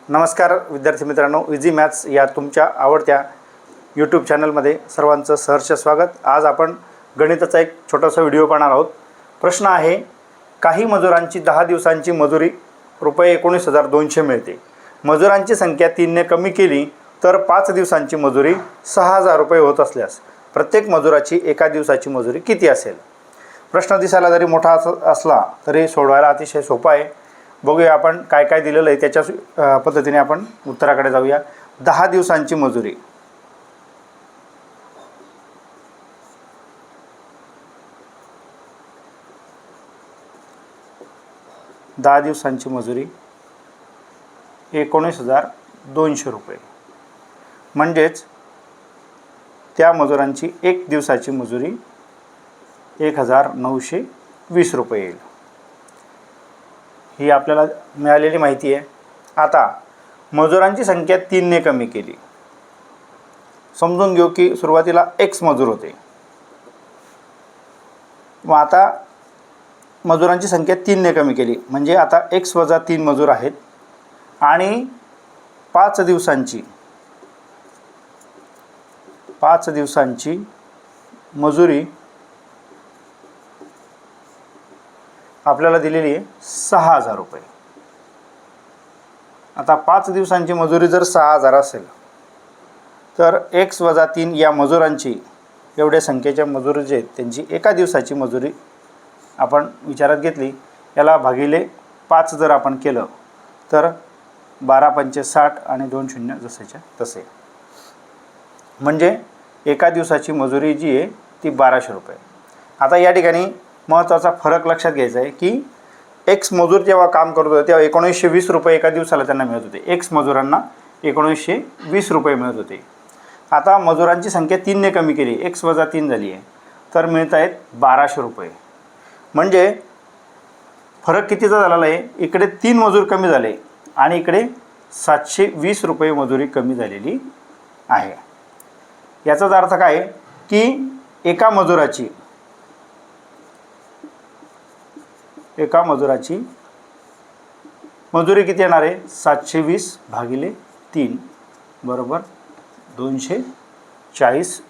नमस्कार विद्यार्थी मित्रांनो, इझी मॅथ्स या तुमच्या आवडत्या यूट्यूब चॅनलमध्ये सर्वांचं सहर्ष स्वागत। आज आपण गणिताचा एक छोटासा व्हिडिओ पाहणार आहोत। प्रश्न आहे, काही मजुरांची 10 दिवसांची मजुरी ₹19,200 मिळते। मजुरांची संख्या 3 ने कमी केली तर 5 दिवसांची मजुरी ₹6,000 होत असल्यास प्रत्येक मजुराची एका दिवसाची मजुरी किती असेल? प्रश्न दिसायला जरी मोठा असला तरी सोडवायला अतिशय सोपा आहे। बघूया आपण काय काय दिलेलं आहे, त्याच्या पद्धतीने आपण उत्तराकडे जाऊया। 10 दिवसांची मजुरी, ₹19,200 म्हणजेच त्या मजुरांची एक दिवसाची मजुरी ₹1,920 येईल। ही आपल्याला मिळालेली माहिती आहे। आता मजुरांची संख्या 3 ने कमी केली। समजून घेऊ की सुरुवातीला x मजूर होते, मग आता मजुरांची संख्या 3 ने कमी केली म्हणजे आता x - 3 मजूर आहेत आणि 5 दिवसांची मजुरी आपल्याला दिलेली आहे ₹6,000। आता 5 दिवसांची मजुरी जर 6,000 असेल तर x - 3 या मजुरांची, एवढ्या संख्येच्या मजुरी जे आहेत त्यांची एका दिवसाची मजुरी आपण विचारात घेतली, याला भागिले 5 जर आपण केलं तर 12×5 = 60 आणि 2 शून्य जसेच्या तसे, म्हणजे एका दिवसाची मजुरी जी आहे ती ₹1,200। आता या ठिकाणी महत्त्वाचा फरक लक्षात घ्यायचा आहे की एक्स मजूर जेव्हा काम करत होते तेव्हा ₹1920 एका दिवसाला त्यांना मिळत होते। एक्स मजुरांना ₹1920 मिळत होते। आता मजुरांची संख्या 3 ने कमी केली, x - 3 झाली आहे, तर मिळत आहेत ₹1,200। म्हणजे फरक कितीचा झालेला आहे? इकडे 3 मजूर कमी झाले आणि इकडे ₹720 मजुरी कमी झालेली आहे। याचाच अर्थ काय की एका मजुरी किती येणार आहे? 720/3 बरोबर ₹240।